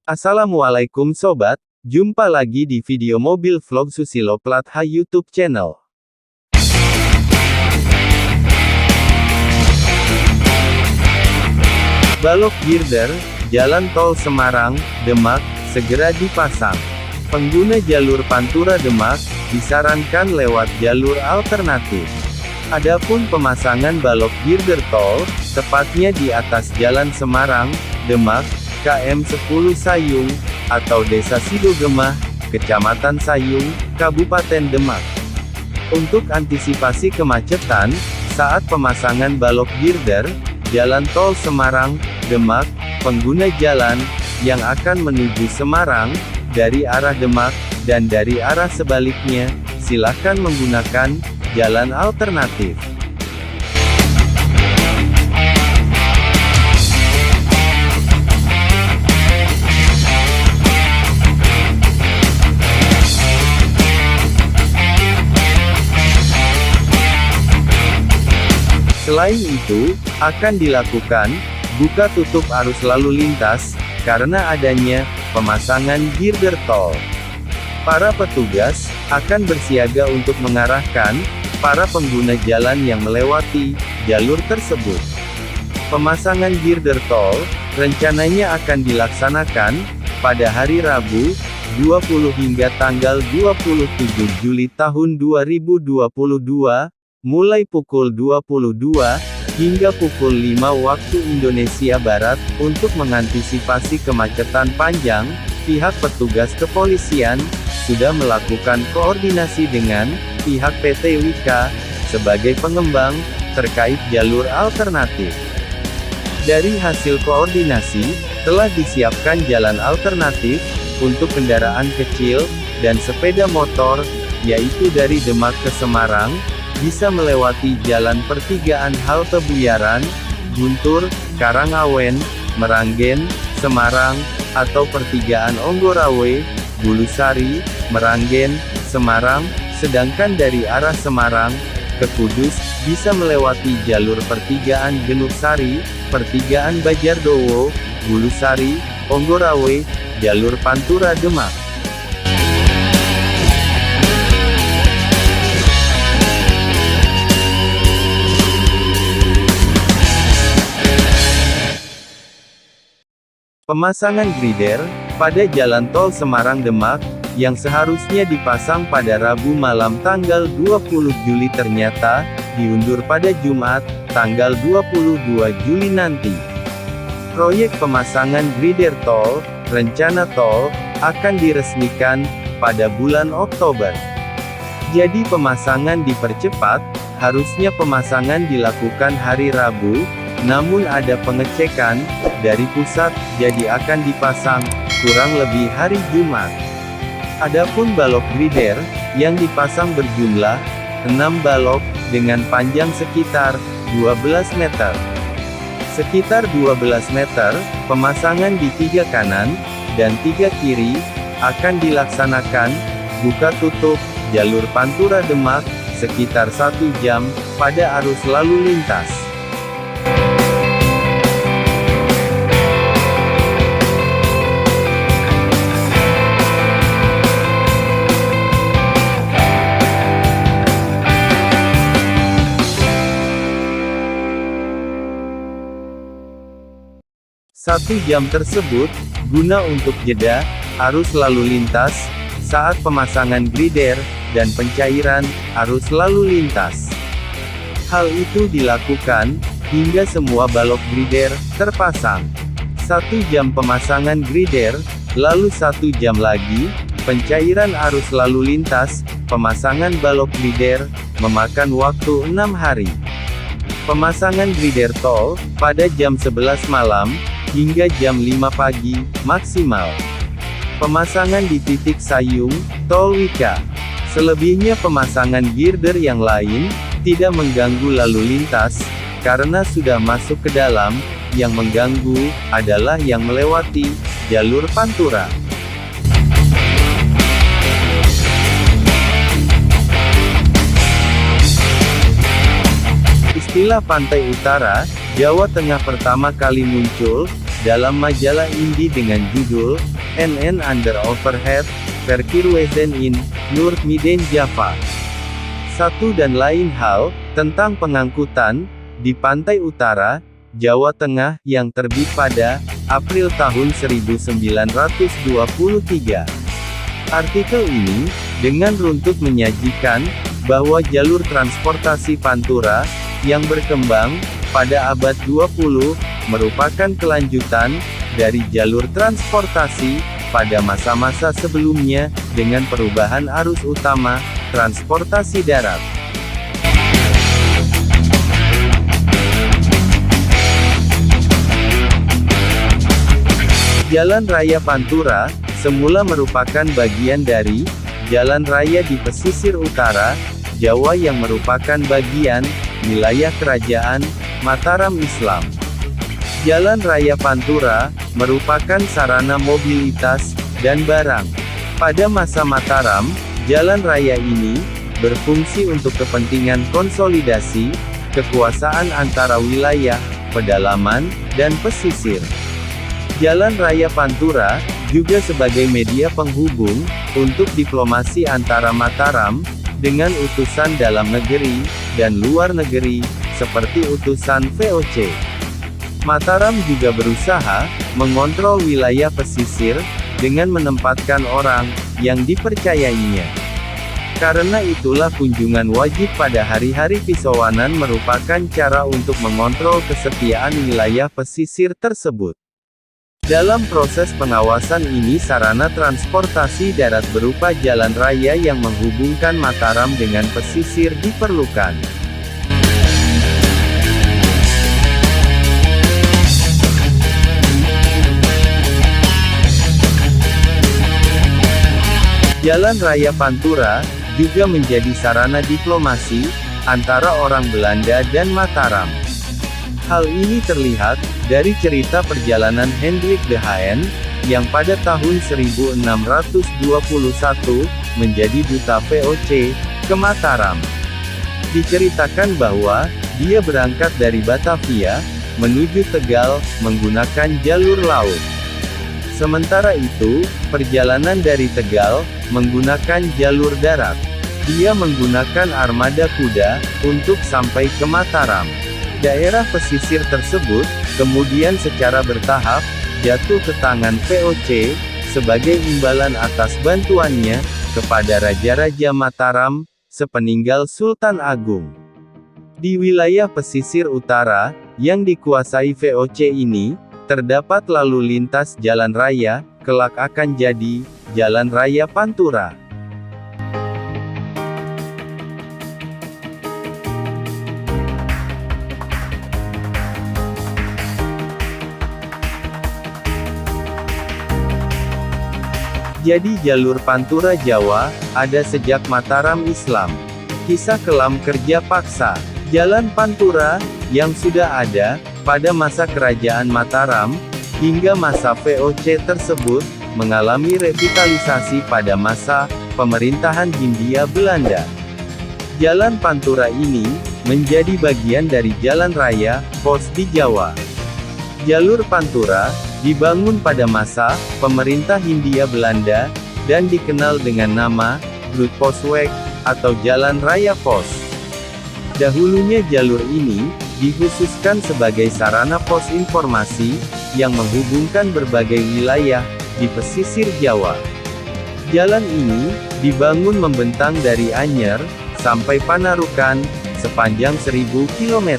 Assalamualaikum sobat, jumpa lagi di video mobil vlog Susilo Plat H YouTube channel. Balok girder, Jalan Tol Semarang, Demak, segera dipasang. Pengguna jalur Pantura Demak, disarankan lewat jalur alternatif. Adapun pemasangan balok girder tol, tepatnya di atas Jalan Semarang, Demak, KM 10 Sayung, atau Desa Sidogemah, Kecamatan Sayung, Kabupaten Demak. Untuk antisipasi kemacetan, saat pemasangan balok girder, Jalan Tol Semarang, Demak, pengguna jalan, yang akan menuju Semarang, dari arah Demak, dan dari arah sebaliknya, silakan menggunakan jalan alternatif. Selain itu, akan dilakukan buka tutup arus lalu lintas, karena adanya pemasangan girder tol. Para petugas akan bersiaga untuk mengarahkan para pengguna jalan yang melewati jalur tersebut. Pemasangan girder tol rencananya akan dilaksanakan pada hari Rabu, 20 hingga tanggal 27 Juli tahun 2022. Mulai pukul 22, hingga pukul 5 waktu Indonesia Barat. Untuk mengantisipasi kemacetan panjang, pihak petugas kepolisian sudah melakukan koordinasi dengan pihak PT Wika sebagai pengembang terkait jalur alternatif. Dari hasil koordinasi, telah disiapkan jalan alternatif untuk kendaraan kecil dan sepeda motor, yaitu dari Demak ke Semarang, bisa melewati jalan pertigaan halte Buyaran, Guntur, Karangawen, Meranggen, Semarang, atau pertigaan Onggorawe, Bulusari, Meranggen, Semarang, sedangkan dari arah Semarang ke Kudus, bisa melewati jalur pertigaan Genuksari, pertigaan Bajardowo, Bulusari, Onggorawe, jalur Pantura Demak. Pemasangan grider pada Jalan Tol Semarang Demak, yang seharusnya dipasang pada Rabu malam tanggal 20 Juli ternyata diundur pada Jumat, tanggal 22 Juli nanti. Proyek pemasangan grider tol, rencana tol, akan diresmikan pada bulan Oktober. Jadi pemasangan dipercepat, harusnya pemasangan dilakukan hari Rabu, namun ada pengecekan dari pusat, jadi akan dipasang kurang lebih hari Jumat. Adapun balok grider yang dipasang berjumlah 6 balok dengan panjang sekitar 12 meter. Sekitar 12 meter, pemasangan di 3 kanan dan 3 kiri akan dilaksanakan buka tutup jalur Pantura Demak sekitar 1 jam pada arus lalu lintas. Satu jam tersebut, guna untuk jeda arus lalu lintas, saat pemasangan grider, dan pencairan arus lalu lintas. Hal itu dilakukan, hingga semua balok grider terpasang. 1 jam pemasangan grider, lalu 1 jam lagi, pencairan arus lalu lintas, pemasangan balok grider, memakan waktu 6 hari. Pemasangan grider tol, pada jam 11 malam, hingga jam 5 pagi, maksimal. Pemasangan di titik Sayung, Tol Wika. Selebihnya pemasangan girder yang lain, tidak mengganggu lalu lintas, karena sudah masuk ke dalam. Yang mengganggu, adalah yang melewati jalur Pantura. Istilah Pantai Utara, Jawa Tengah pertama kali muncul dalam majalah Indi dengan judul NN under overhead, Verkeerwezen in Noord-Midden Java. Satu dan lain hal, tentang pengangkutan, di pantai utara, Jawa Tengah, yang terbit pada April tahun 1923. Artikel ini, dengan runtut menyajikan, bahwa jalur transportasi Pantura, yang berkembang, pada abad 20, merupakan kelanjutan, dari jalur transportasi, pada masa-masa sebelumnya, dengan perubahan arus utama, transportasi darat. Jalan Raya Pantura, semula merupakan bagian dari Jalan Raya di Pesisir Utara, Jawa yang merupakan bagian wilayah Kerajaan Mataram Islam. Jalan Raya Pantura merupakan sarana mobilitas dan barang. Pada masa Mataram, jalan raya ini berfungsi untuk kepentingan konsolidasi kekuasaan antara wilayah, pedalaman, dan pesisir. Jalan Raya Pantura juga sebagai media penghubung untuk diplomasi antara Mataram dengan utusan dalam negeri dan luar negeri, seperti utusan VOC. Mataram juga berusaha mengontrol wilayah pesisir dengan menempatkan orang yang dipercayainya. Karena itulah kunjungan wajib pada hari-hari Pisawanan merupakan cara untuk mengontrol kesetiaan wilayah pesisir tersebut. Dalam proses pengawasan ini sarana transportasi darat berupa jalan raya yang menghubungkan Mataram dengan pesisir diperlukan. Jalan Raya Pantura juga menjadi sarana diplomasi antara orang Belanda dan Mataram. Hal ini terlihat dari cerita perjalanan Hendrik de Haan, yang pada tahun 1621, menjadi duta VOC, ke Mataram. Diceritakan bahwa, dia berangkat dari Batavia, menuju Tegal, menggunakan jalur laut. Sementara itu, perjalanan dari Tegal, menggunakan jalur darat. Dia menggunakan armada kuda, untuk sampai ke Mataram. Daerah pesisir tersebut, kemudian secara bertahap, jatuh ke tangan VOC, sebagai imbalan atas bantuannya, kepada Raja-Raja Mataram, sepeninggal Sultan Agung. Di wilayah pesisir utara, yang dikuasai VOC ini, terdapat lalu lintas jalan raya, kelak akan jadi, Jalan Raya Pantura. Jadi jalur Pantura Jawa, ada sejak Mataram Islam. Kisah kelam kerja paksa. Jalan Pantura, yang sudah ada, pada masa Kerajaan Mataram, hingga masa VOC tersebut, mengalami revitalisasi pada masa pemerintahan Hindia Belanda. Jalan Pantura ini, menjadi bagian dari Jalan Raya, Pos di Jawa. Jalur Pantura, dibangun pada masa pemerintah Hindia Belanda, dan dikenal dengan nama Grootposweg, atau Jalan Raya Pos. Dahulunya jalur ini, dikhususkan sebagai sarana pos informasi, yang menghubungkan berbagai wilayah, di pesisir Jawa. Jalan ini, dibangun membentang dari Anyer, sampai Panarukan, sepanjang 1000 km.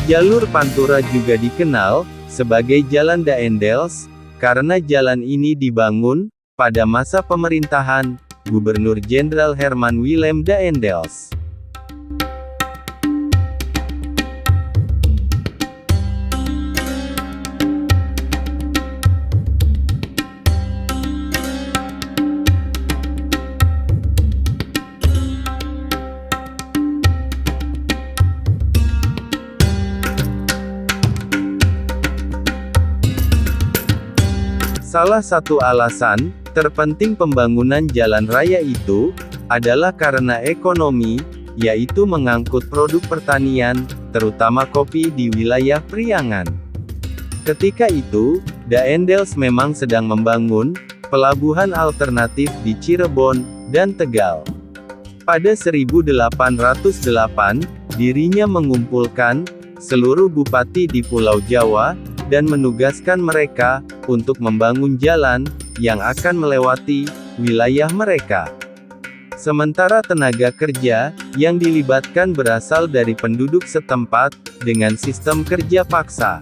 Jalur Pantura juga dikenal, sebagai Jalan Daendels, karena jalan ini dibangun, pada masa pemerintahan, Gubernur Jenderal Herman Willem Daendels. Salah satu alasan terpenting pembangunan jalan raya itu adalah karena ekonomi, yaitu mengangkut produk pertanian, terutama kopi di wilayah Priangan. Ketika itu, Daendels memang sedang membangun pelabuhan alternatif di Cirebon dan Tegal. Pada 1808, dirinya mengumpulkan seluruh bupati di Pulau Jawa dan menugaskan mereka untuk membangun jalan yang akan melewati wilayah mereka. Sementara tenaga kerja yang dilibatkan berasal dari penduduk setempat dengan sistem kerja paksa.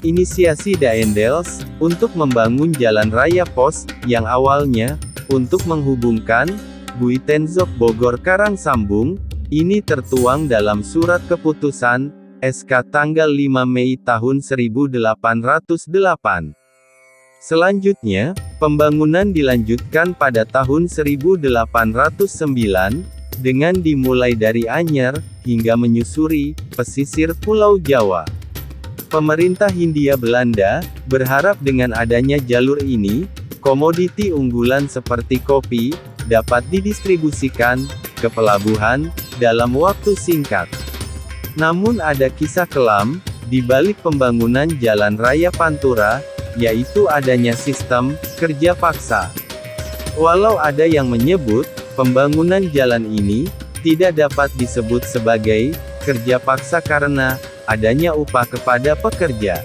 Inisiasi Daendels untuk membangun jalan raya pos yang awalnya untuk menghubungkan Buitenzok Bogor Karangsambung ini tertuang dalam surat keputusan SK tanggal 5 Mei tahun 1808. Selanjutnya, pembangunan dilanjutkan pada tahun 1809 dengan dimulai dari Anyer hingga menyusuri pesisir Pulau Jawa. Pemerintah Hindia Belanda berharap dengan adanya jalur ini, komoditi unggulan seperti kopi dapat didistribusikan ke pelabuhan dalam waktu singkat. Namun ada kisah kelam di balik pembangunan Jalan Raya Pantura, yaitu adanya sistem kerja paksa. Walau ada yang menyebut pembangunan jalan ini tidak dapat disebut sebagai kerja paksa karena adanya upah kepada pekerja.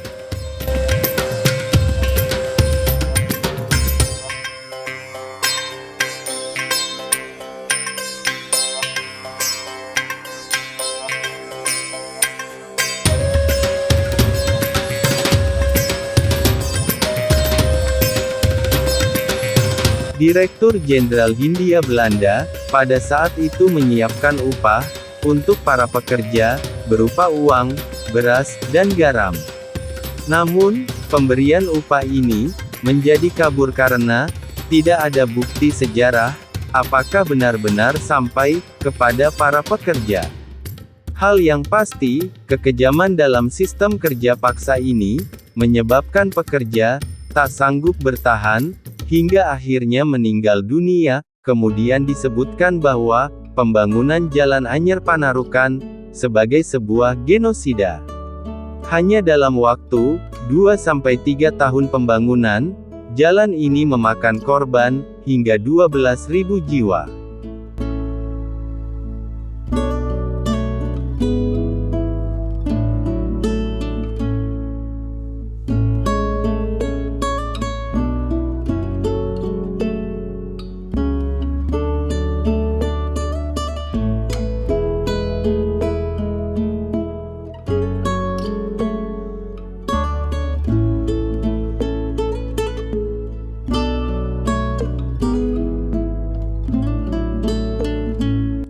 Direktur Jenderal Hindia Belanda pada saat itu menyiapkan upah untuk para pekerja berupa uang, beras, dan garam. Namun, pemberian upah ini menjadi kabur karena tidak ada bukti sejarah apakah benar-benar sampai kepada para pekerja. Hal yang pasti, kekejaman dalam sistem kerja paksa ini menyebabkan pekerja tak sanggup bertahan hingga akhirnya meninggal dunia. Kemudian disebutkan bahwa pembangunan Jalan Anyer Panarukan sebagai sebuah genosida. Hanya dalam waktu 2-3 tahun pembangunan, jalan ini memakan korban hingga 12.000 jiwa.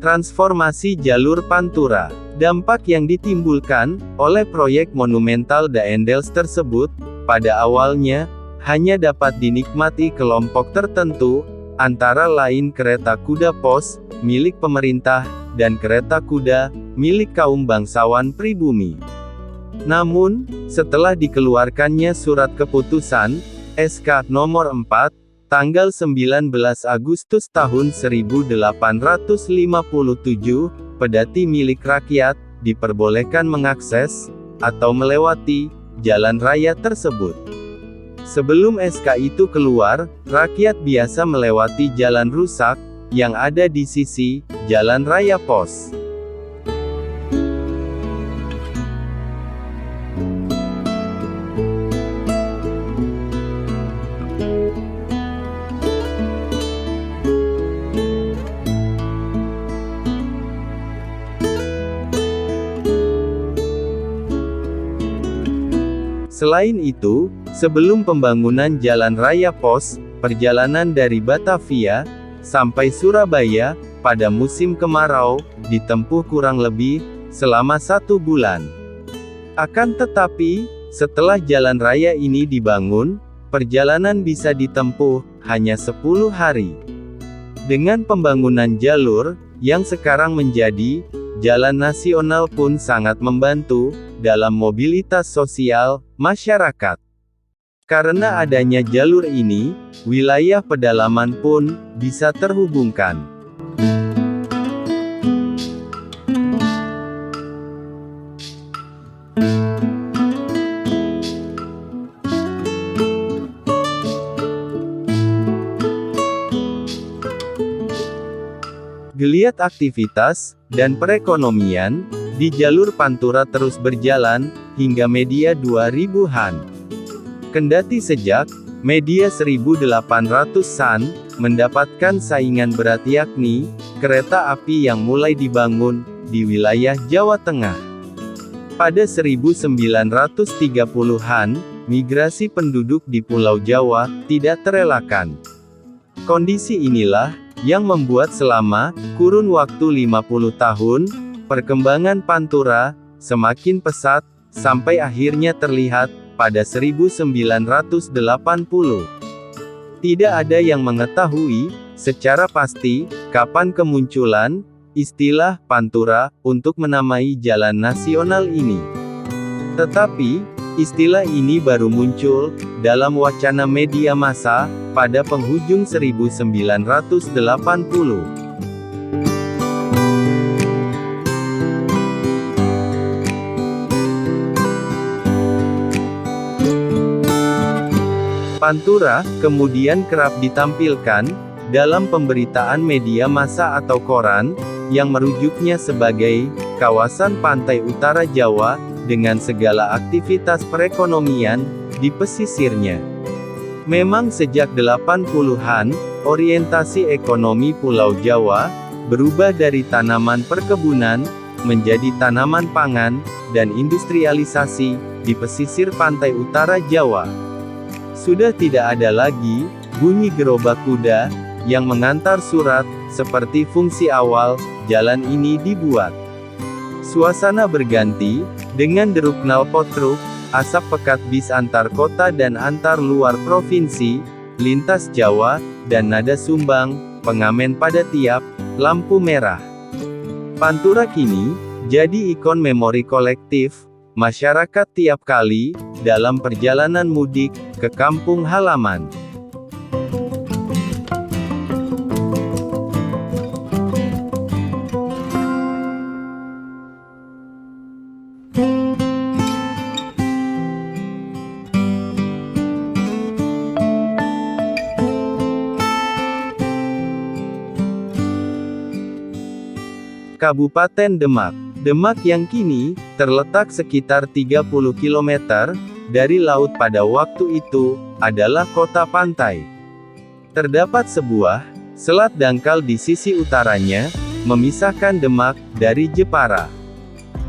Transformasi jalur Pantura. Dampak yang ditimbulkan oleh proyek monumental Daendels tersebut, pada awalnya, hanya dapat dinikmati kelompok tertentu, antara lain kereta kuda pos, milik pemerintah, dan kereta kuda, milik kaum bangsawan pribumi. Namun, setelah dikeluarkannya surat keputusan, SK nomor 4, tanggal 19 Agustus tahun 1857, pedati milik rakyat diperbolehkan mengakses atau melewati jalan raya tersebut. Sebelum SK itu keluar, rakyat biasa melewati jalan rusak yang ada di sisi jalan raya pos. Selain itu, sebelum pembangunan Jalan Raya Pos, perjalanan dari Batavia sampai Surabaya pada musim kemarau ditempuh kurang lebih selama 1 bulan. Akan tetapi, setelah jalan raya ini dibangun, perjalanan bisa ditempuh hanya 10 hari. Dengan pembangunan jalur yang sekarang menjadi jalan nasional pun sangat membantu dalam mobilitas sosial masyarakat. Karena adanya jalur ini, wilayah pedalaman pun bisa terhubungkan. Geliat aktivitas dan perekonomian di jalur Pantura terus berjalan hingga media 2000-an. Kendati sejak media 1800-an mendapatkan saingan berat, yakni kereta api yang mulai dibangun di wilayah Jawa Tengah. Pada 1930-an, migrasi penduduk di Pulau Jawa tidak terelakkan. Kondisi inilah yang membuat selama kurun waktu 50 tahun, perkembangan Pantura semakin pesat, sampai akhirnya terlihat pada 1980. Tidak ada yang mengetahui secara pasti kapan kemunculan istilah Pantura untuk menamai jalan nasional ini. Tetapi, istilah ini baru muncul dalam wacana media massa pada penghujung 1980. Pantura kemudian kerap ditampilkan dalam pemberitaan media massa atau koran yang merujuknya sebagai kawasan pantai utara Jawa dengan segala aktivitas perekonomian di pesisirnya. Memang sejak 80-an, orientasi ekonomi Pulau Jawa berubah dari tanaman perkebunan menjadi tanaman pangan dan industrialisasi di pesisir pantai utara Jawa. Sudah tidak ada lagi bunyi gerobak kuda yang mengantar surat seperti fungsi awal jalan ini dibuat. Suasana berganti dengan deruk knalpot truk, asap pekat bis antar kota dan antar luar provinsi, lintas Jawa, dan nada sumbang pengamen pada tiap lampu merah. Pantura kini jadi ikon memori kolektif masyarakat tiap kali dalam perjalanan mudik ke kampung halaman. Kabupaten Demak. Demak yang kini terletak sekitar 30 km dari laut pada waktu itu adalah kota pantai. Terdapat sebuah selat dangkal di sisi utaranya, memisahkan Demak dari Jepara.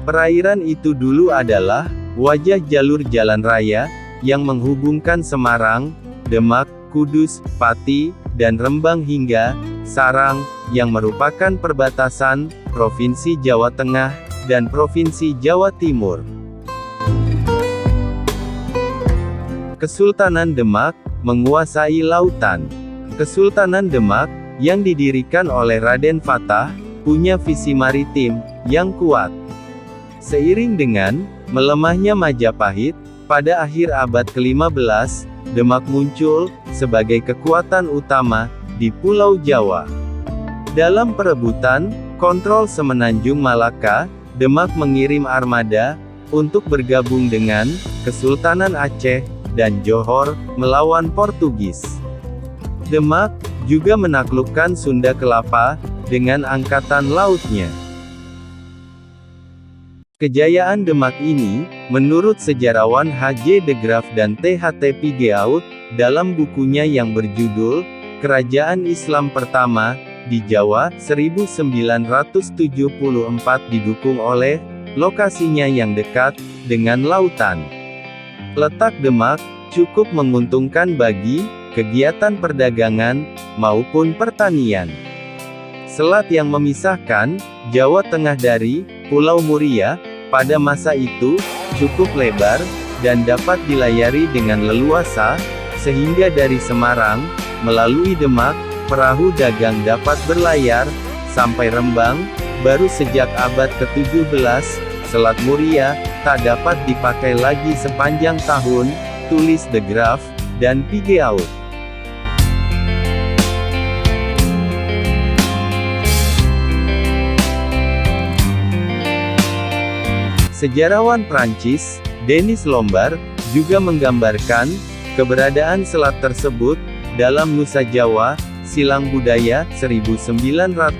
Perairan itu dulu adalah wajah jalur jalan raya yang menghubungkan Semarang, Demak, Kudus, Pati, dan Rembang hingga Sarang, yang merupakan perbatasan Provinsi Jawa Tengah dan Provinsi Jawa Timur. Kesultanan Demak menguasai lautan. Kesultanan Demak yang didirikan oleh Raden Fatah punya visi maritim yang kuat. Seiring dengan melemahnya Majapahit pada akhir abad ke-15, Demak muncul sebagai kekuatan utama di Pulau Jawa. Dalam perebutan kontrol Semenanjung Malaka, Demak mengirim armada untuk bergabung dengan Kesultanan Aceh dan Johor melawan Portugis. Demak juga menaklukkan Sunda Kelapa dengan angkatan lautnya. Kejayaan Demak ini, menurut sejarawan H.J. de Graaf dan T.H.T. Pigeaud, dalam bukunya yang berjudul Kerajaan Islam Pertama di Jawa 1974, didukung oleh lokasinya yang dekat dengan lautan. Letak Demak cukup menguntungkan bagi kegiatan perdagangan maupun pertanian. Selat yang memisahkan Jawa Tengah dari Pulau Muria pada masa itu cukup lebar dan dapat dilayari dengan leluasa, sehingga dari Semarang melalui Demak perahu dagang dapat berlayar sampai Rembang. Baru sejak abad ke-17, Selat Muria tak dapat dipakai lagi sepanjang tahun tulis The Graph, dan Pige Out. Sejarawan Prancis, Denis Lombard, juga menggambarkan keberadaan selat tersebut dalam Nusa Jawa, Silang Budaya, 1996.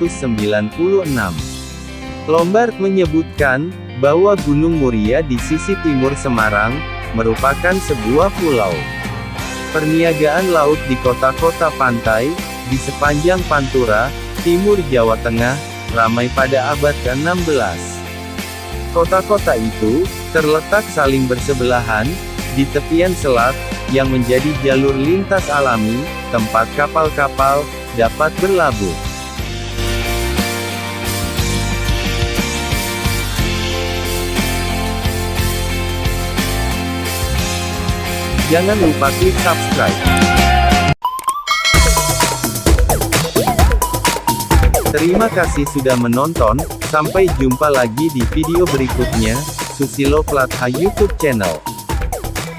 Lombard menyebutkan bahwa Gunung Muria di sisi timur Semarang merupakan sebuah pulau. Perniagaan laut di kota-kota pantai di sepanjang Pantura, timur Jawa Tengah, ramai pada abad ke-16. Kota-kota itu terletak saling bersebelahan di tepian selat yang menjadi jalur lintas alami, tempat kapal-kapal dapat berlabuh. Jangan lupa klik subscribe. Terima kasih sudah menonton, sampai jumpa lagi di video berikutnya, Susilo Platha YouTube channel.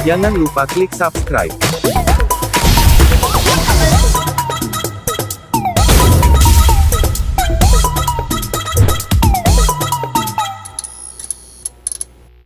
Jangan lupa klik subscribe.